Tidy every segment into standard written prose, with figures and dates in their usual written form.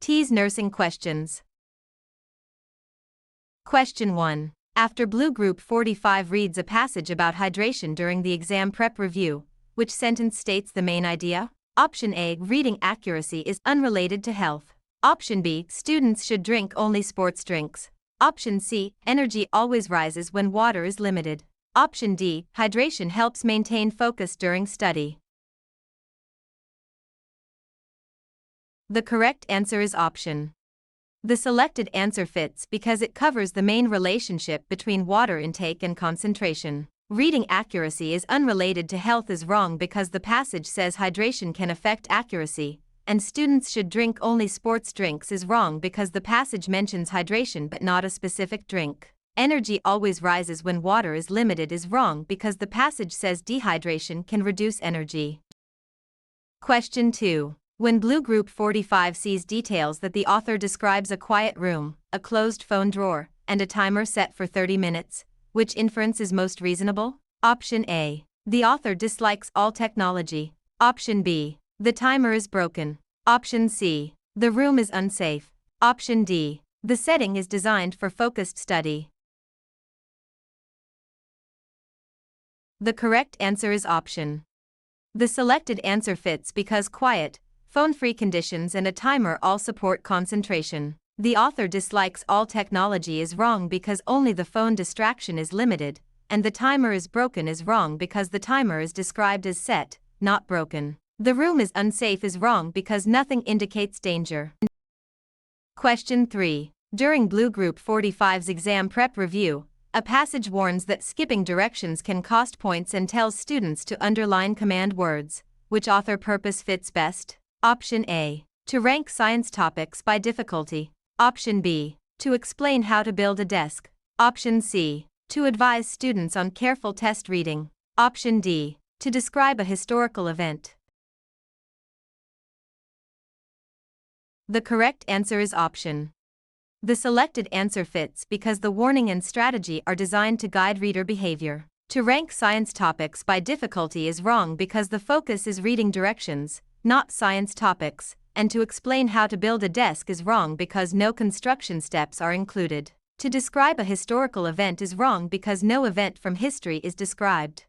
TEAS nursing questions. Question 1. After Blue Group 45 reads a passage about hydration during the exam prep review, which sentence states the main idea? Option A. Reading accuracy is unrelated to health. Option B. Students should drink only sports drinks. Option C. Energy always rises when water is limited. Option D. Hydration helps maintain focus during study. The correct answer is option. The selected answer fits because it covers the main relationship between water intake and concentration. Reading accuracy is unrelated to health is wrong because the passage says hydration can affect accuracy, and students should drink only sports drinks is wrong because the passage mentions hydration but not a specific drink. Energy always rises when water is limited is wrong because the passage says dehydration can reduce energy. Question 2. When Blue Group 45 sees details that the author describes a quiet room, a closed phone drawer, and a timer set for 30 minutes, which inference is most reasonable? Option A. The author dislikes all technology. Option B. The timer is broken. Option C. The room is unsafe. Option D. The setting is designed for focused study. The correct answer is option. The selected answer fits because quiet, phone-free conditions and a timer all support concentration. The author dislikes all technology is wrong because only the phone distraction is limited, and the timer is broken is wrong because the timer is described as set, not broken. The room is unsafe is wrong because nothing indicates danger. Question 3. During Blue Group 45's exam prep review, a passage warns that skipping directions can cost points and tells students to underline command words. Which author purpose fits best? Option A. To rank science topics by difficulty. Option B. To explain how to build a desk. Option C. To advise students on careful test reading. Option D. To describe a historical event. The correct answer is option. The selected answer fits because the warning and strategy are designed to guide reader behavior. To rank science topics by difficulty is wrong because the focus is reading directions, not science topics, and to explain how to build a desk is wrong because no construction steps are included. To describe a historical event is wrong because no event from history is described.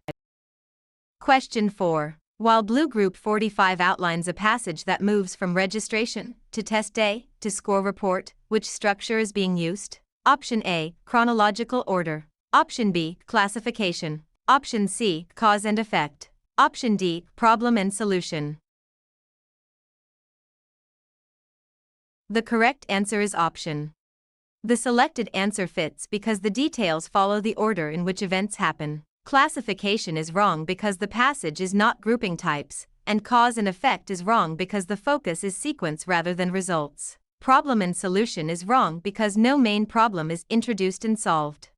Question 4. While Blue Group 45 outlines a passage that moves from registration to test day to score report, which structure is being used? Option A. Chronological order. Option B. Classification. Option C. Cause and effect. Option D. Problem and solution. The correct answer is option. The selected answer fits because the details follow the order in which events happen. Classification is wrong because the passage is not grouping types, and cause and effect is wrong because the focus is sequence rather than results. Problem and solution is wrong because no main problem is introduced and solved.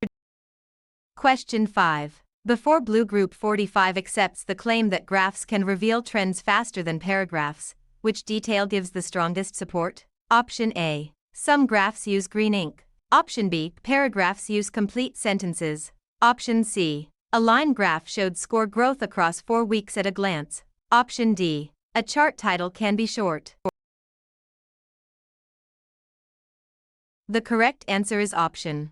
Question 5. Before Blue Group 45 accepts the claim that graphs can reveal trends faster than paragraphs, which detail gives the strongest support? Option A. Some graphs use green ink. Option B. Paragraphs use complete sentences. Option C. A line graph showed score growth across 4 weeks at a glance. Option D. A chart title can be short. The correct answer is option.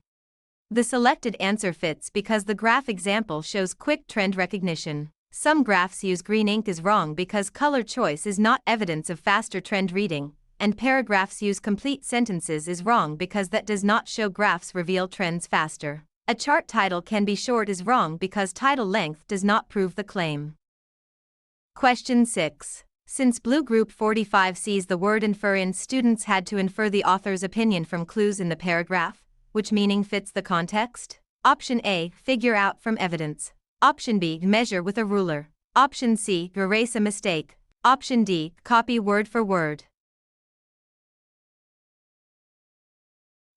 The selected answer fits because the graph example shows quick trend recognition. Some graphs use green ink is wrong because color choice is not evidence of faster trend reading, and paragraphs use complete sentences is wrong because that does not show graphs reveal trends faster. A chart title can be short is wrong because title length does not prove the claim. Question 6. Since Blue Group 45 sees the word infer in, students had to infer the author's opinion from clues in the paragraph. Which meaning fits the context? Option A. Figure out from evidence. Option B. Measure with a ruler. Option C. Erase a mistake. Option D. Copy word for word.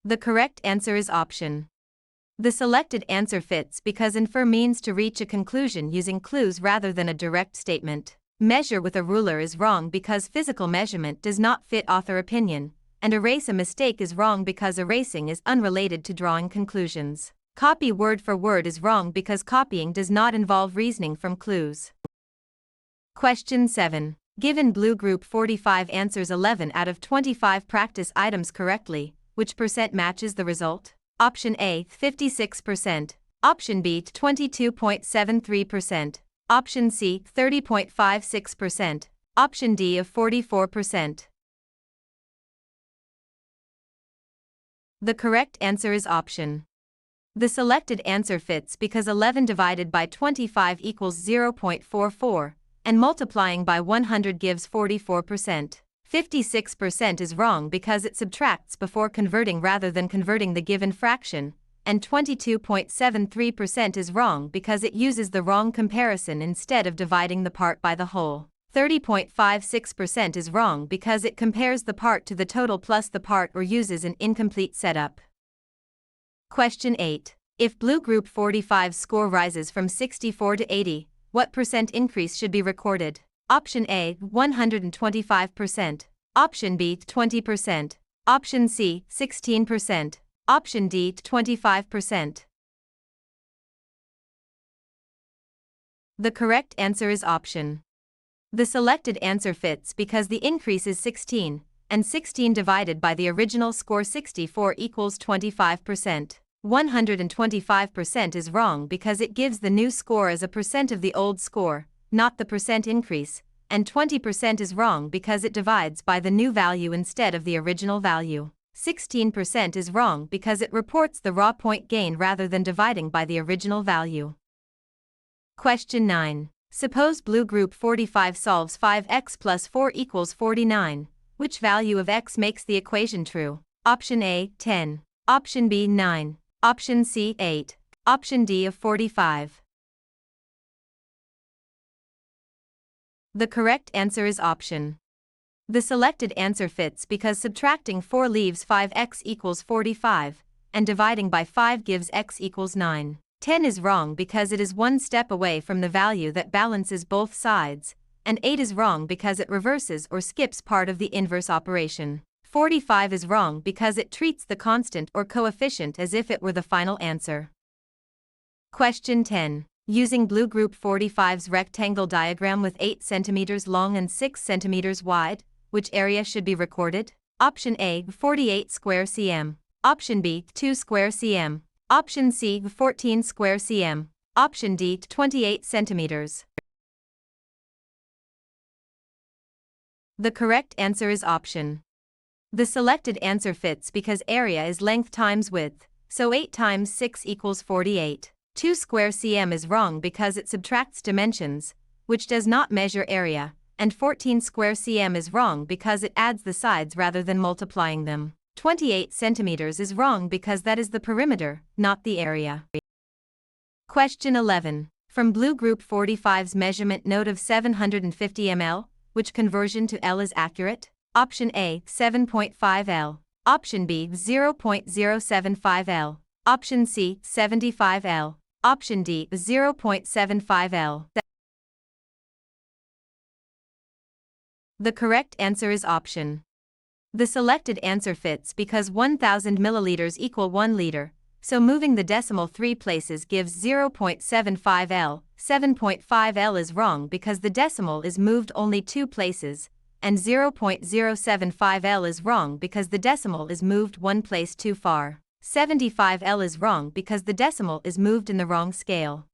The correct answer is option. The selected answer fits because infer means to reach a conclusion using clues rather than a direct statement. Measure with a ruler is wrong because physical measurement does not fit author opinion, and erase a mistake is wrong because erasing is unrelated to drawing conclusions. Copy word for word is wrong because copying does not involve reasoning from clues. Question 7. Given Blue Group 45 answers 11 out of 25 practice items correctly, which percent matches the result? Option A, 56%. Option B, 22.73%. Option C, 30.56%. Option D of 44%. The correct answer is option. The selected answer fits because 11 divided by 25 equals 0.44, and multiplying by 100 gives 44%. 56% is wrong because it subtracts before converting rather than converting the given fraction, and 22.73% is wrong because it uses the wrong comparison instead of dividing the part by the whole. 30.56% is wrong because it compares the part to the total plus the part or uses an incomplete setup. Question 8. If Blue Group 45's score rises from 64 to 80, what percent increase should be recorded? Option A, 125%. Option B, 20%. Option C, 16%. Option D, 25%. The correct answer is option. The selected answer fits because the increase is 16, and 16 divided by the original score 64 equals 25%. 125% is wrong because it gives the new score as a percent of the old score, not the percent increase, and 20% is wrong because it divides by the new value instead of the original value. 16% is wrong because it reports the raw point gain rather than dividing by the original value. Question 9. Suppose Blue Group 45 solves 5x plus 4 equals 49. Which value of x makes the equation true? Option A, 10. Option B, 9. Option C, 8. Option D of 45. The correct answer is option. The selected answer fits because subtracting 4 leaves 5x equals 45, and dividing by 5 gives x equals 9. 10 is wrong because it is one step away from the value that balances both sides, and 8 is wrong because it reverses or skips part of the inverse operation. 45 is wrong because it treats the constant or coefficient as if it were the final answer. Question 10. Using Blue Group 45's rectangle diagram with 8 cm long and 6 cm wide, which area should be recorded? Option A, 48 square cm. Option B, 2 square cm. Option C, 14 square cm. Option D, 28 centimeters. The correct answer is option. The selected answer fits because area is length times width, so 8 times 6 equals 48. 2 square cm is wrong because it subtracts dimensions, which does not measure area, and 14 square cm is wrong because it adds the sides rather than multiplying them. 28 centimeters is wrong because that is the perimeter, not the area. Question 11. From Blue Group 45's measurement note of 750 ml, which conversion to L is accurate? Option A, 7.5 L. Option B, 0.075 L. Option C, 75 L. Option D, 0.75 L. The correct answer is option. The selected answer fits because 1000 milliliters equal 1 liter, so moving the decimal 3 places gives 0.75 L. 7.5 L is wrong because the decimal is moved only 2 places, and 0.075 L is wrong because the decimal is moved 1 place too far. 75 L is wrong because the decimal is moved in the wrong scale.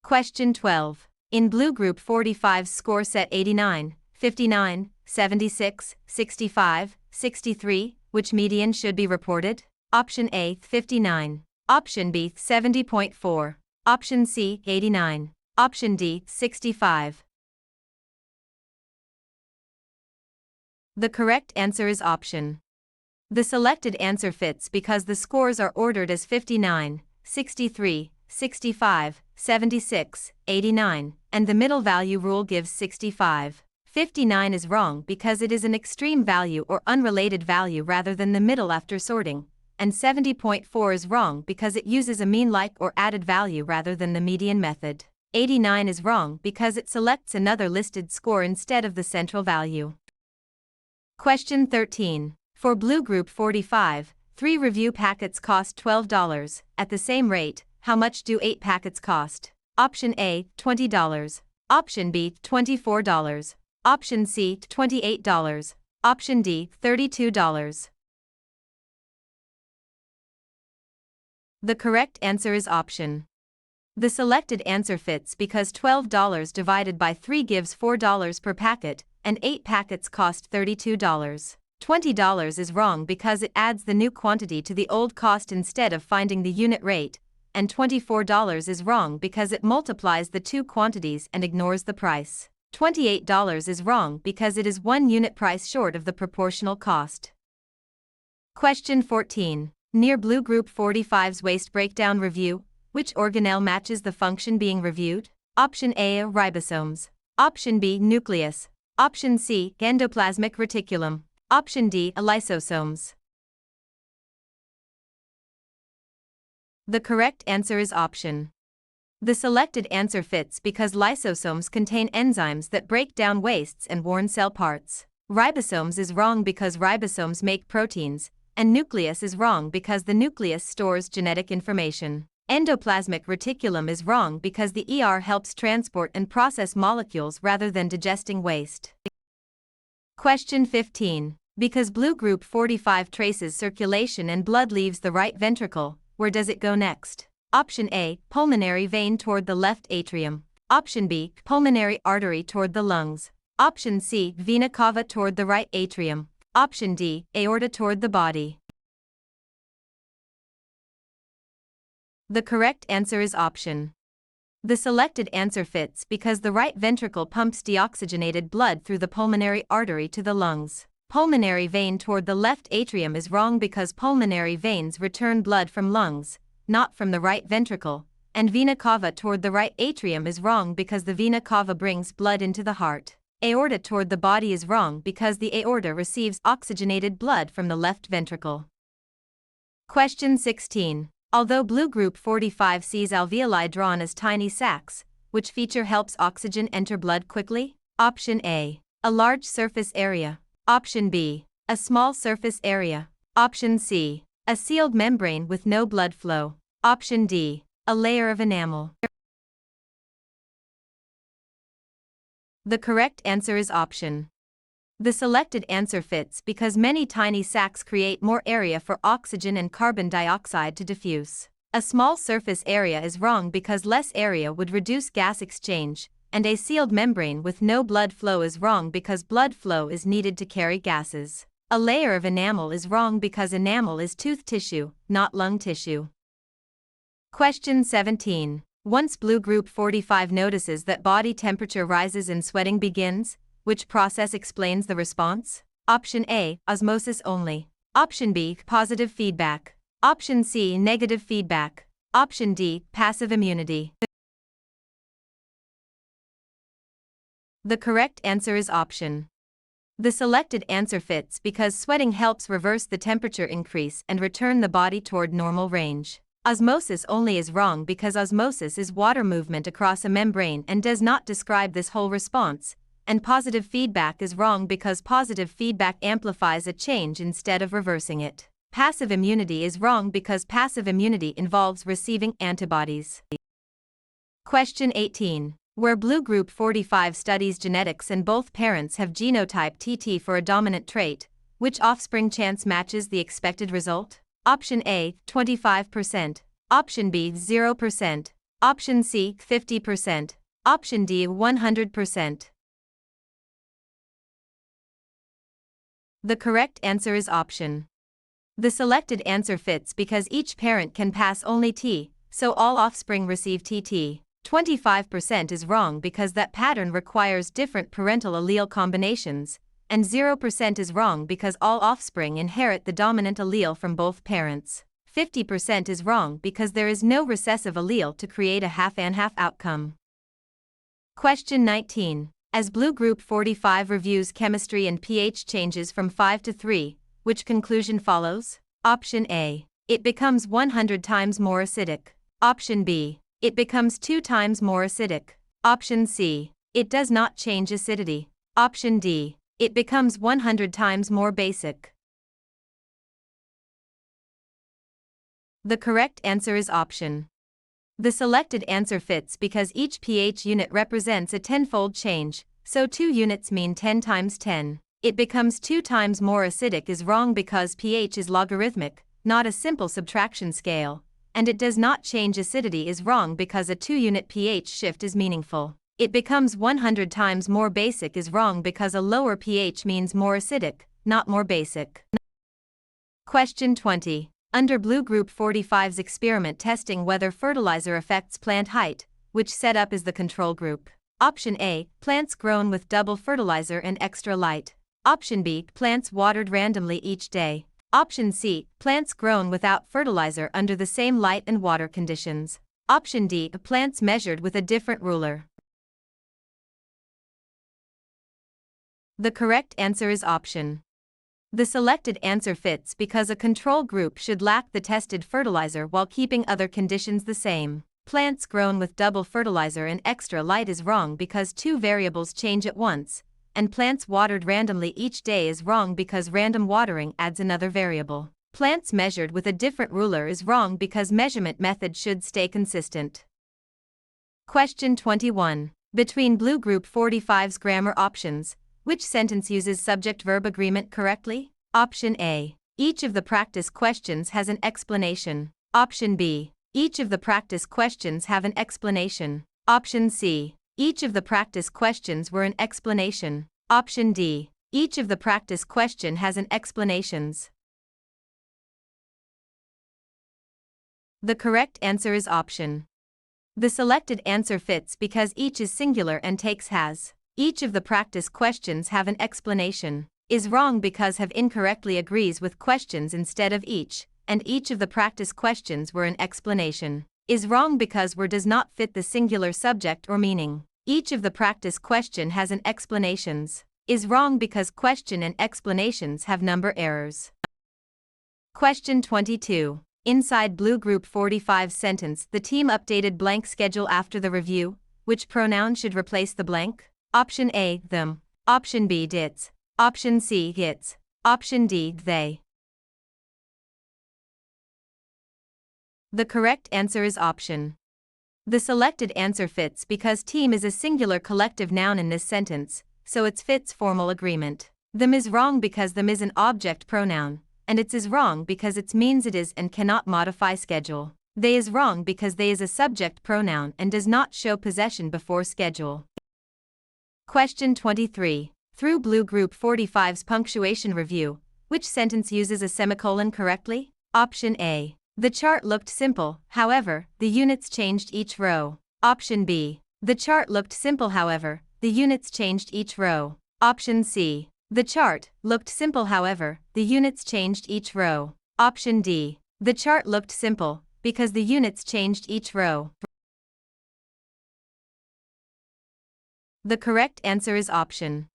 Question 12. In Blue Group 45's score set 89, 59, 76, 65, 63, which median should be reported? Option A, 59. Option B, 70.4. Option C, 89. Option D, 65. The correct answer is option. The selected answer fits because the scores are ordered as 59, 63, 65, 76, 89, and the middle value rule gives 65. 59 is wrong because it is an extreme value or unrelated value rather than the middle after sorting, and 70.4 is wrong because it uses a mean-like or added value rather than the median method. 89 is wrong because it selects another listed score instead of the central value. Question 13. For Blue Group 45, 3 review packets cost $12. At the same rate, how much do 8 packets cost? Option A, $20. Option B, $24. Option C, $28. Option D, $32. The correct answer is option. The selected answer fits because $12 divided by 3 gives $4 per packet, and 8 packets cost $32. $20 is wrong because it adds the new quantity to the old cost instead of finding the unit rate, and $24 is wrong because it multiplies the two quantities and ignores the price. $28 is wrong because it is 1 unit price short of the proportional cost. Question 14. Near Blue Group 45's waste breakdown review, which organelle matches the function being reviewed? Option A, ribosomes. Option B, nucleus. Option C, endoplasmic reticulum. Option D, lysosomes. The correct answer is option. The selected answer fits because lysosomes contain enzymes that break down wastes and worn cell parts. Ribosomes is wrong because ribosomes make proteins, and nucleus is wrong because the nucleus stores genetic information. Endoplasmic reticulum is wrong because the ER helps transport and process molecules rather than digesting waste. Question 15. Because Blue Group 45 traces circulation and blood leaves the right ventricle, where does it go next? Option A, pulmonary vein toward the left atrium. Option B, pulmonary artery toward the lungs. Option C, vena cava toward the right atrium. Option D, aorta toward the body. The correct answer is option. The selected answer fits because the right ventricle pumps deoxygenated blood through the pulmonary artery to the lungs. Pulmonary vein toward the left atrium is wrong because pulmonary veins return blood from lungs, not from the right ventricle, and vena cava toward the right atrium is wrong because the vena cava brings blood into the heart. Aorta toward the body is wrong because the aorta receives oxygenated blood from the left ventricle. Question 16. Although Blue Group 45 sees alveoli drawn as tiny sacs, which feature helps oxygen enter blood quickly? Option A, a large surface area. Option B, a small surface area. Option C, a sealed membrane with no blood flow. Option D, a layer of enamel. The correct answer is option. The selected answer fits because many tiny sacs create more area for oxygen and carbon dioxide to diffuse. A small surface area is wrong because less area would reduce gas exchange, and a sealed membrane with no blood flow is wrong because blood flow is needed to carry gases. A layer of enamel is wrong because enamel is tooth tissue, not lung tissue. Question 17. Once Blue Group 45 notices that body temperature rises and sweating begins, which process explains the response? Option A, osmosis only. Option B, positive feedback. Option C, negative feedback. Option D, passive immunity. The correct answer is option. The selected answer fits because sweating helps reverse the temperature increase and return the body toward normal range. Osmosis only is wrong because osmosis is water movement across a membrane and does not describe this whole response, and positive feedback is wrong because positive feedback amplifies a change instead of reversing it. Passive immunity is wrong because passive immunity involves receiving antibodies. Question 18. Where Blue Group 45 studies genetics and both parents have genotype TT for a dominant trait, which offspring chance matches the expected result? Option A, 25%. Option B, 0%. Option C, 50%. Option D, 100%. The correct answer is option. The selected answer fits because each parent can pass only T, so all offspring receive TT. 25% is wrong because that pattern requires different parental allele combinations, and 0% is wrong because all offspring inherit the dominant allele from both parents. 50% is wrong because there is no recessive allele to create a half-and-half outcome. Question 19. As Blue Group 45 reviews chemistry and pH changes from 5 to 3, which conclusion follows? Option A. It becomes 100 times more acidic. Option B. It becomes 2 times more acidic. Option C. It does not change acidity. Option D. It becomes 100 times more basic. The correct answer is option. The selected answer fits because each pH unit represents a tenfold change, so 2 units mean 10 times 10. It becomes 2 times more acidic is wrong because pH is logarithmic, not a simple subtraction scale, and it does not change acidity is wrong because a 2-unit pH shift is meaningful. It becomes 100 times more basic is wrong because a lower pH means more acidic, not more basic. Question 20. Under Blue Group 45's experiment testing whether fertilizer affects plant height, which setup is the control group? Option A, plants grown with double fertilizer and extra light. Option B, plants watered randomly each day. Option C, plants grown without fertilizer under the same light and water conditions. Option D, plants measured with a different ruler. The correct answer is option. The selected answer fits because a control group should lack the tested fertilizer while keeping other conditions the same. Plants grown with double fertilizer and extra light is wrong because 2 variables change at once, and plants watered randomly each day is wrong because random watering adds another variable. Plants measured with a different ruler is wrong because measurement method should stay consistent. Question 21. Between Blue Group 45's grammar options, which sentence uses subject-verb agreement correctly? Option A. Each of the practice questions has an explanation. Option B. Each of the practice questions have an explanation. Option C. Each of the practice questions were an explanation. Option D. Each of the practice question has an explanations. The correct answer is option. The selected answer fits because each is singular and takes has. Each of the practice questions have an explanation, is wrong because have incorrectly agrees with questions instead of each, and each of the practice questions were an explanation, is wrong because were does not fit the singular subject or meaning. Each of the practice question has an explanations, is wrong because question and explanations have number errors. Question 22. Inside Blue Group 45 sentence, the team updated blank schedule after the review. Which pronoun should replace the blank? Option A, them. Option B, its. Option C, its. Option D, they. The correct answer is option. The selected answer fits because team is a singular collective noun in this sentence, so it fits formal agreement. Them is wrong because them is an object pronoun, and its is wrong because it means it is and cannot modify schedule. They is wrong because they is a subject pronoun and does not show possession before schedule. Question 23. Through Blue Group 45's punctuation review, which sentence uses a semicolon correctly? Option A. The chart looked simple, however, the units changed each row. Option B. The chart looked simple, however, the units changed each row. Option C. The chart looked simple, however, the units changed each row. Option D. The chart looked simple because the units changed each row. The correct answer is option.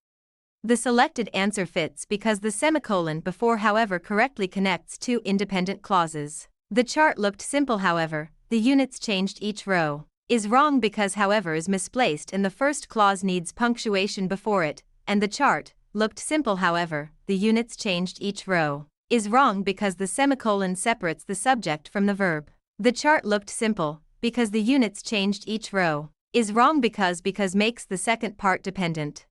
The selected answer fits because the semicolon before however correctly connects two independent clauses. The chart looked simple, however, the units changed each row, is wrong because however is misplaced and the first clause needs punctuation before it, and the chart looked simple, however, the units changed each row, is wrong because the semicolon separates the subject from the verb. The chart looked simple because the units changed each row, is wrong because makes the second part dependent.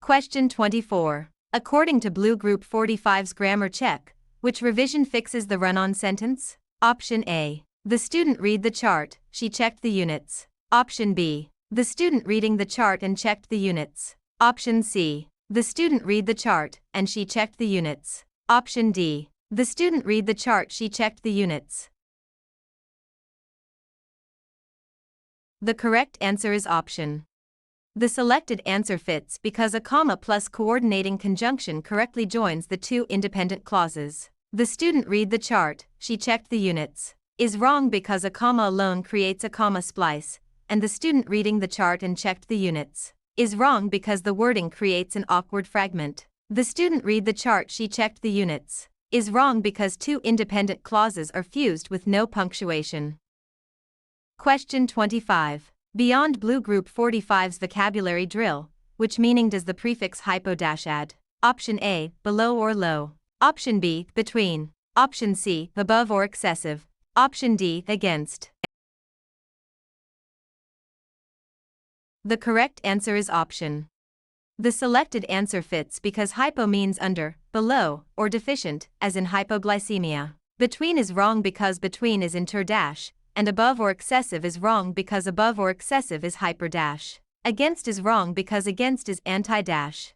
Question 24. According to Blue Group 45's grammar check, which revision fixes the run-on sentence? Option A. The student read the chart, she checked the units. Option B. The student reading the chart and checked the units. Option C. The student read the chart and she checked the units. Option D. The student read the chart, she checked the units. The correct answer is option. The selected answer fits because a comma plus coordinating conjunction correctly joins the two independent clauses. The student read the chart, she checked the units, is wrong because a comma alone creates a comma splice, and the student reading the chart and checked the units, is wrong because the wording creates an awkward fragment. The student read the chart, she checked the units, is wrong because two independent clauses are fused with no punctuation. Question 25. Beyond Blue Group 45's vocabulary drill, which meaning does the prefix hypo dash add? Option A, below or low. Option B, between. Option C, above or excessive. Option D, against. The correct answer is option. The selected answer fits because hypo means under, below, or deficient, as in hypoglycemia. Between is wrong because between is inter dash, and above or excessive is wrong because above or excessive is hyper dash. Against is wrong because against is anti dash.